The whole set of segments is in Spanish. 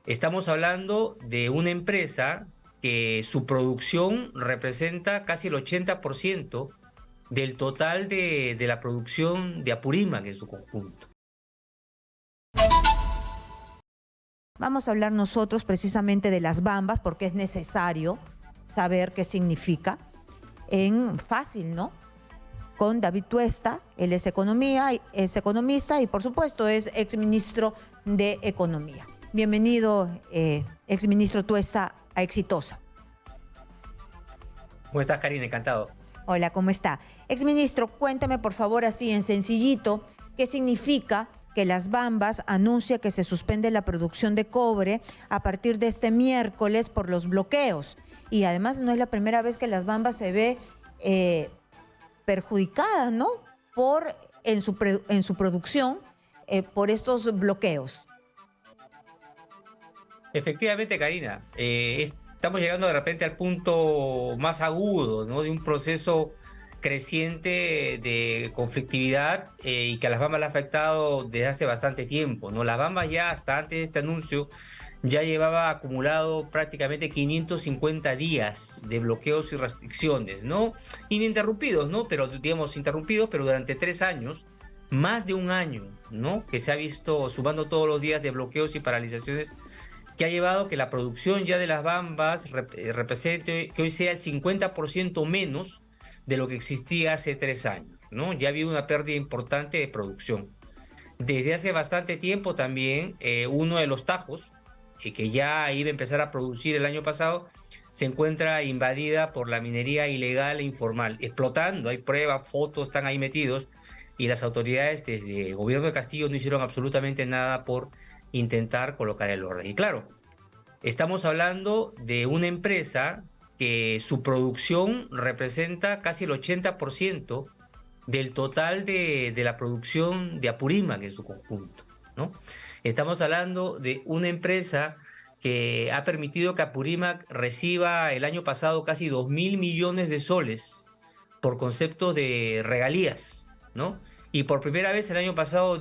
Estamos hablando de una empresa que su producción representa casi el 80% del total de la producción de Apurímac en su conjunto. Vamos a hablar nosotros precisamente de las bambas porque es necesario saber qué significa en fácil, ¿no? Con David Tuesta, él es economista y por supuesto es exministro de Economía. Bienvenido, exministro Tuesta, a Exitosa. ¿Cómo estás, Karina? Encantado. Hola, ¿cómo está? Exministro, cuéntame por favor así en sencillito qué significa que Las Bambas anuncia que se suspende la producción de cobre a partir de este miércoles por los bloqueos. Y además no es la primera vez que Las Bambas se ve perjudicada, ¿no? En su producción por estos bloqueos. Efectivamente, Karina, estamos llegando de repente al punto más agudo, ¿no? De un proceso creciente de conflictividad y que a Las Bambas le ha afectado desde hace bastante tiempo, ¿no? Las Bambas ya hasta antes de este anuncio ya llevaba acumulado prácticamente 550 días de bloqueos y restricciones, ¿no? Ininterrumpidos, ¿no? Pero digamos interrumpidos, pero durante 3 años, más de un año, ¿no? Que se ha visto sumando todos los días de bloqueos y paralizaciones que ha llevado que la producción ya de Las Bambas represente que hoy sea el 50% menos de lo que existía hace 3 años, ¿no? Ya ha habido una pérdida importante de producción. Desde hace bastante tiempo también uno de los tajos, que ya iba a empezar a producir el año pasado, se encuentra invadida por la minería ilegal e informal, explotando, hay pruebas, fotos, están ahí metidos, y las autoridades desde el gobierno de Castillo no hicieron absolutamente nada por intentar colocar el orden. Y claro, estamos hablando de una empresa que su producción representa casi el 80% del total de la producción de Apurímac en su conjunto, ¿no? Estamos hablando de una empresa que ha permitido que Apurímac reciba el año pasado casi 2.000 millones de soles por concepto de regalías, ¿no? Y por primera vez el año pasado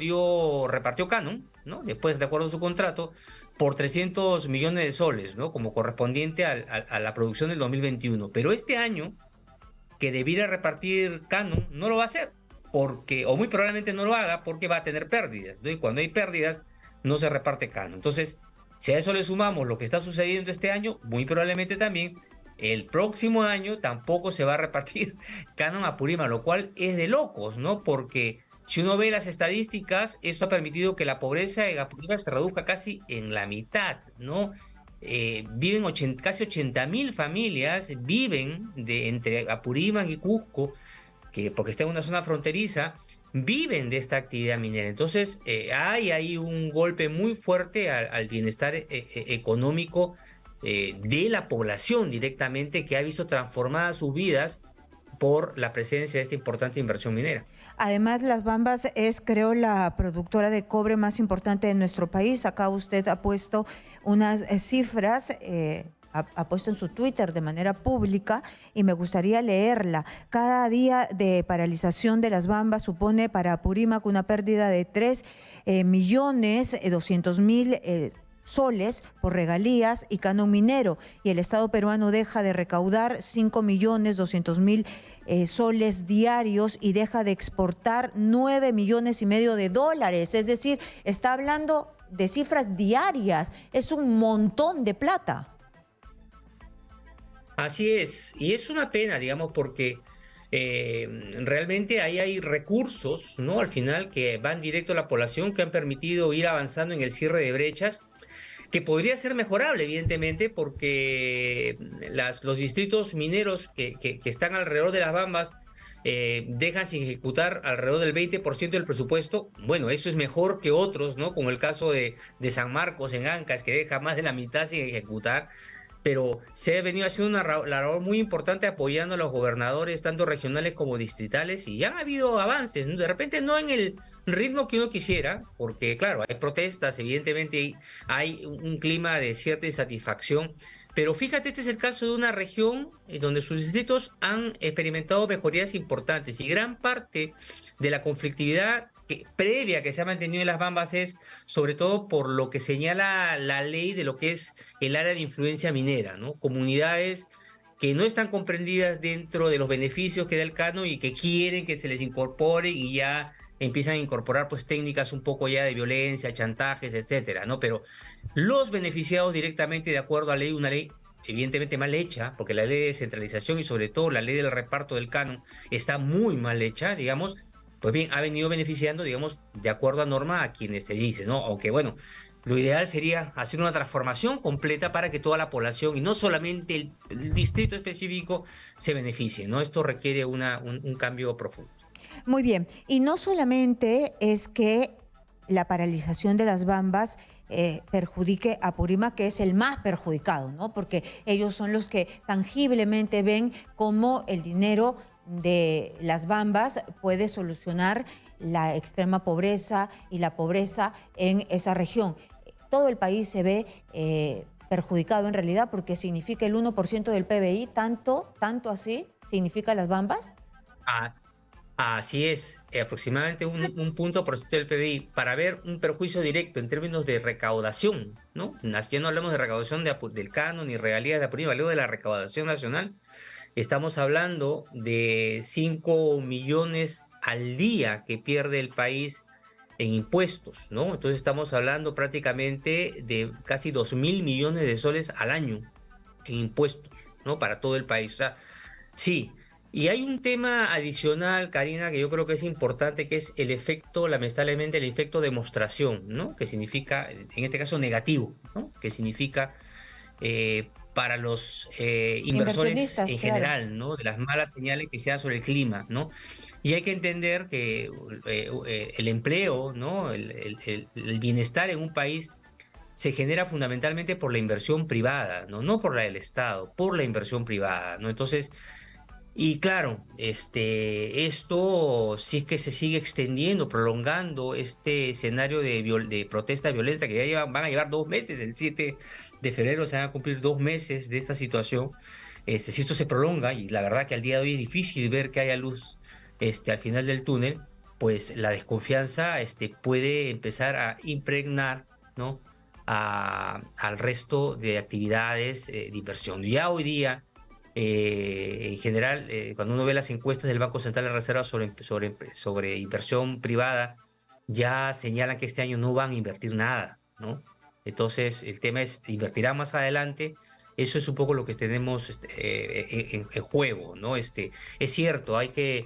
repartió canon, ¿no? Después, de acuerdo a su contrato, por 300 millones de soles, ¿no? Como correspondiente a la producción del 2021. Pero este año, que debiera repartir canon, no lo va a hacer, porque, o muy probablemente no lo haga, porque va a tener pérdidas, ¿no? Y cuando hay pérdidas, no se reparte canon. Entonces, si a eso le sumamos lo que está sucediendo este año, muy probablemente también el próximo año tampoco se va a repartir canon a Apurímac, lo cual es de locos, ¿no? Porque si uno ve las estadísticas, esto ha permitido que la pobreza en Apurímac se reduzca casi en la mitad, ¿no? Viven casi 80.000 familias, viven entre Apurímac y Cusco, porque está en una zona fronteriza, viven de esta actividad minera. Entonces, hay ahí un golpe muy fuerte al bienestar económico de la población directamente, que ha visto transformadas sus vidas por la presencia de esta importante inversión minera. Además, Las Bambas es, creo, la productora de cobre más importante de nuestro país. Acá usted ha puesto unas cifras, ha puesto en su Twitter de manera pública y me gustaría leerla. Cada día de paralización de Las Bambas supone para Apurímac una pérdida de 3.200.000 soles por regalías y canon minero, y el Estado peruano deja de recaudar 5.200.000 soles diarios y deja de exportar 9,5 millones de dólares. Es decir, está hablando de cifras diarias. Es un montón de plata. Así es, y es una pena, digamos, porque realmente ahí hay recursos, ¿no? Al final que van directo a la población, que han permitido ir avanzando en el cierre de brechas, que podría ser mejorable, evidentemente, porque los distritos mineros que están alrededor de Las Bambas dejan sin ejecutar alrededor del 20% del presupuesto. Bueno, eso es mejor que otros, ¿no? Como el caso de San Marcos en Ancash, que deja más de la mitad sin ejecutar. Pero se ha venido haciendo una labor muy importante apoyando a los gobernadores, tanto regionales como distritales, y han habido avances, ¿no? De repente no en el ritmo que uno quisiera, porque claro, hay protestas, evidentemente hay un clima de cierta insatisfacción, pero fíjate, este es el caso de una región donde sus distritos han experimentado mejorías importantes y gran parte de la conflictividad previa que se ha mantenido en las Bambas es sobre todo por lo que señala la ley de lo que es el área de influencia minera, ¿no? Comunidades que no están comprendidas dentro de los beneficios que da el canon y que quieren que se les incorpore y ya empiezan a incorporar pues técnicas un poco ya de violencia, chantajes, etcétera, ¿no? Pero los beneficiados directamente de acuerdo a ley, una ley evidentemente mal hecha, porque la ley de descentralización y sobre todo la ley del reparto del canon está muy mal hecha, digamos, pues bien, ha venido beneficiando, digamos, de acuerdo a norma a quienes se dice, ¿no? Aunque bueno, lo ideal sería hacer una transformación completa para que toda la población y no solamente el distrito específico se beneficie, ¿no? Esto requiere un cambio profundo. Muy bien. Y no solamente es que la paralización de las Bambas perjudique a Purímac, que es el más perjudicado, ¿no? Porque ellos son los que tangiblemente ven cómo el dinero de las Bambas puede solucionar la extrema pobreza y la pobreza en esa región. Todo el país se ve perjudicado en realidad porque significa el 1% del PBI, tanto así significa las Bambas. Ah, así es, aproximadamente un punto por ciento del PBI para ver un perjuicio directo en términos de recaudación, ¿no? Ya no hablamos de recaudación del canon ni regalías de Apurímac, luego de la recaudación nacional. Estamos hablando de 5 millones al día que pierde el país en impuestos, ¿no? Entonces estamos hablando prácticamente de casi 2.000 millones de soles al año en impuestos, ¿no? Para todo el país. O sea, sí. Y hay un tema adicional, Karina, que yo creo que es importante, que es el efecto, lamentablemente, el efecto demostración, ¿no? Que significa, en este caso, negativo, ¿no? Que significa para los inversores Inversionistas, en claro. general, ¿no? De las malas señales que se dan sobre el clima, ¿no? Y hay que entender que el empleo, ¿no? El bienestar en un país se genera fundamentalmente por la inversión privada, ¿no? No por la del Estado, por la inversión privada, ¿no? Entonces, y claro, esto, si es que se sigue extendiendo, prolongando este escenario de protesta violenta que ya van a llevar 2 meses, el 7 de febrero se van a cumplir 2 meses de esta situación, si esto se prolonga, y la verdad que al día de hoy es difícil ver que haya luz al final del túnel, pues la desconfianza puede empezar a impregnar, ¿no? Al resto de actividades de inversión. Ya hoy día en general, cuando uno ve las encuestas del Banco Central de Reserva sobre inversión privada, ya señalan que este año no van a invertir nada, ¿no? Entonces, el tema es, ¿invertirán más adelante? Eso es un poco lo que tenemos en juego, ¿no? Es cierto, hay que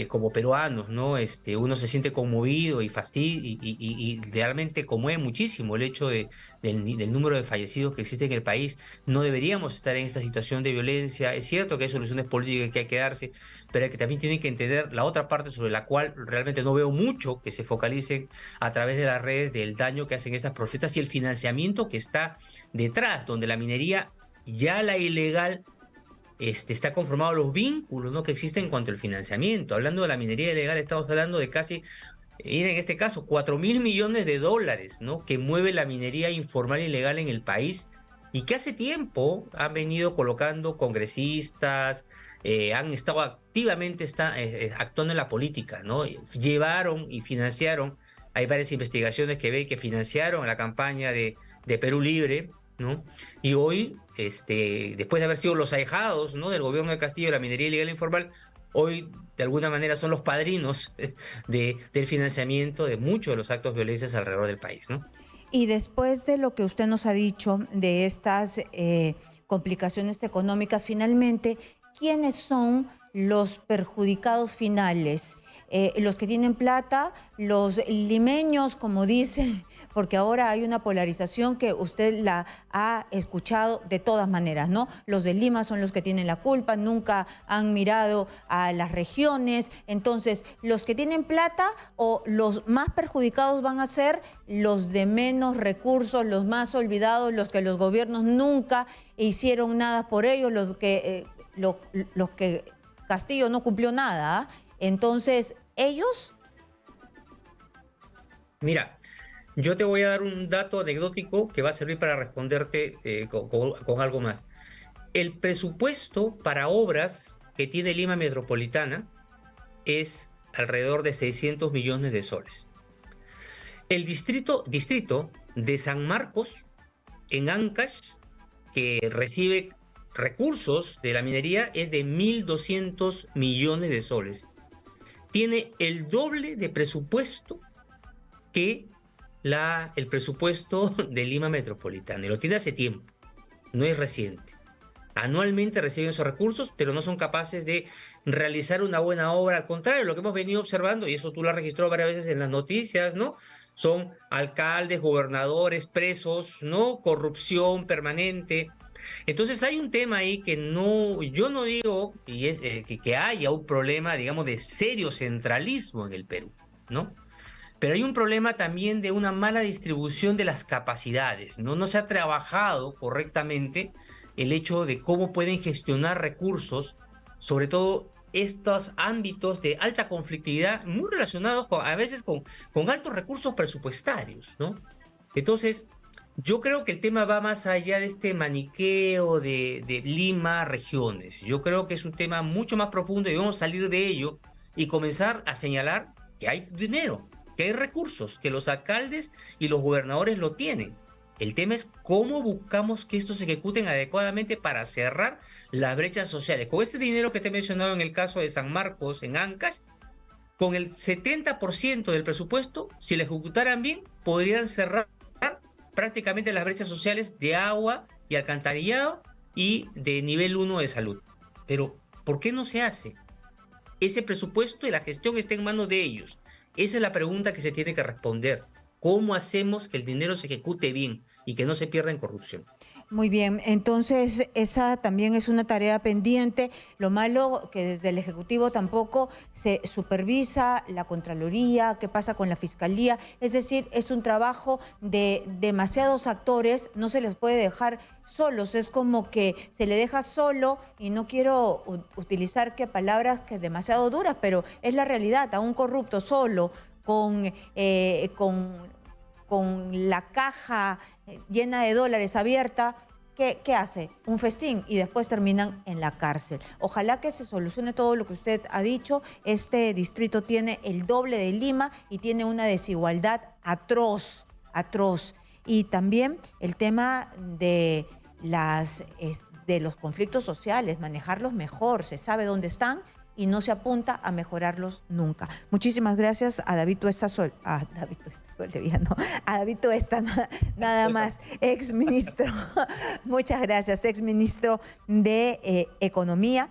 como peruanos, ¿no? Uno se siente conmovido y y realmente conmueve muchísimo el hecho del número de fallecidos que existe en el país. No deberíamos estar en esta situación de violencia. Es cierto que hay soluciones políticas que hay que darse, pero que también tienen que entender la otra parte sobre la cual realmente no veo mucho que se focalicen a través de las redes del daño que hacen estas protestas y el financiamiento que está detrás, donde la minería, ya la ilegal, está conformado los vínculos, ¿no? Que existen en cuanto al financiamiento. Hablando de la minería ilegal, estamos hablando de casi, en este caso, 4.000 millones de dólares, ¿no? Que mueve la minería informal e ilegal en el país y que hace tiempo han venido colocando congresistas, han estado activamente actuando en la política, ¿no? Llevaron y financiaron, hay varias investigaciones que ven que financiaron la campaña de Perú Libre, ¿no? Y hoy, después de haber sido los ahijados, ¿no? Del gobierno de Castillo de la minería ilegal e informal, hoy de alguna manera son los padrinos del financiamiento de muchos de los actos violentos alrededor del país, ¿no? Y después de lo que usted nos ha dicho de estas complicaciones económicas, finalmente, ¿quiénes son los perjudicados finales? Los que tienen plata, los limeños, como dicen, porque ahora hay una polarización que usted la ha escuchado de todas maneras, ¿no? Los de Lima son los que tienen la culpa, nunca han mirado a las regiones. Entonces, los que tienen plata o los más perjudicados van a ser los de menos recursos, los más olvidados, los que los gobiernos nunca hicieron nada por ellos, los que Castillo no cumplió nada, ¿ah? Entonces, ellos... Mira, yo te voy a dar un dato anecdótico que va a servir para responderte con algo más. El presupuesto para obras que tiene Lima Metropolitana es alrededor de 600 millones de soles. El distrito de San Marcos, en Ancash, que recibe recursos de la minería, es de 1.200 millones de soles. Tiene el doble de presupuesto que el presupuesto de Lima Metropolitana. Y lo tiene hace tiempo, no es reciente. Anualmente reciben esos recursos, pero no son capaces de realizar una buena obra. Al contrario, lo que hemos venido observando, y eso tú lo has registrado varias veces en las noticias, ¿no? Son alcaldes, gobernadores, presos, ¿no? Corrupción permanente. Entonces hay un tema ahí que yo no digo y es, que haya un problema, digamos, de serio centralismo en el Perú, ¿no? Pero hay un problema también de una mala distribución de las capacidades, ¿no? No se ha trabajado correctamente el hecho de cómo pueden gestionar recursos, sobre todo estos ámbitos de alta conflictividad, muy relacionados a veces con altos recursos presupuestarios, ¿no? Entonces, yo creo que el tema va más allá de este maniqueo de Lima, regiones. Yo creo que es un tema mucho más profundo y debemos salir de ello y comenzar a señalar que hay dinero, que hay recursos, que los alcaldes y los gobernadores lo tienen. El tema es cómo buscamos que estos se ejecuten adecuadamente para cerrar las brechas sociales. Con este dinero que te he mencionado en el caso de San Marcos, en Ancash, con el 70% del presupuesto, si lo ejecutaran bien, podrían cerrar prácticamente las brechas sociales de agua y alcantarillado y de nivel 1 de salud. Pero, ¿por qué no se hace? Ese presupuesto y la gestión está en manos de ellos. Esa es la pregunta que se tiene que responder. ¿Cómo hacemos que el dinero se ejecute bien y que no se pierda en corrupción? Muy bien, entonces esa también es una tarea pendiente. Lo malo que desde el Ejecutivo tampoco se supervisa la Contraloría, qué pasa con la Fiscalía. Es decir, es un trabajo de demasiados actores, no se les puede dejar solos. Es como que se le deja solo, y no quiero utilizar palabras que demasiado duras, pero es la realidad. A un corrupto solo, con la caja llena de dólares abierta, ¿qué hace? Un festín, y después terminan en la cárcel. Ojalá que se solucione todo lo que usted ha dicho. Este distrito tiene el doble de Lima y tiene una desigualdad atroz, atroz. Y también el tema de los conflictos sociales, manejarlos mejor. Se sabe dónde están y no se apunta a mejorarlos nunca. Muchísimas gracias a David Tuesta a David Tuesta, nada más, exministro. Muchas gracias, exministro de Economía.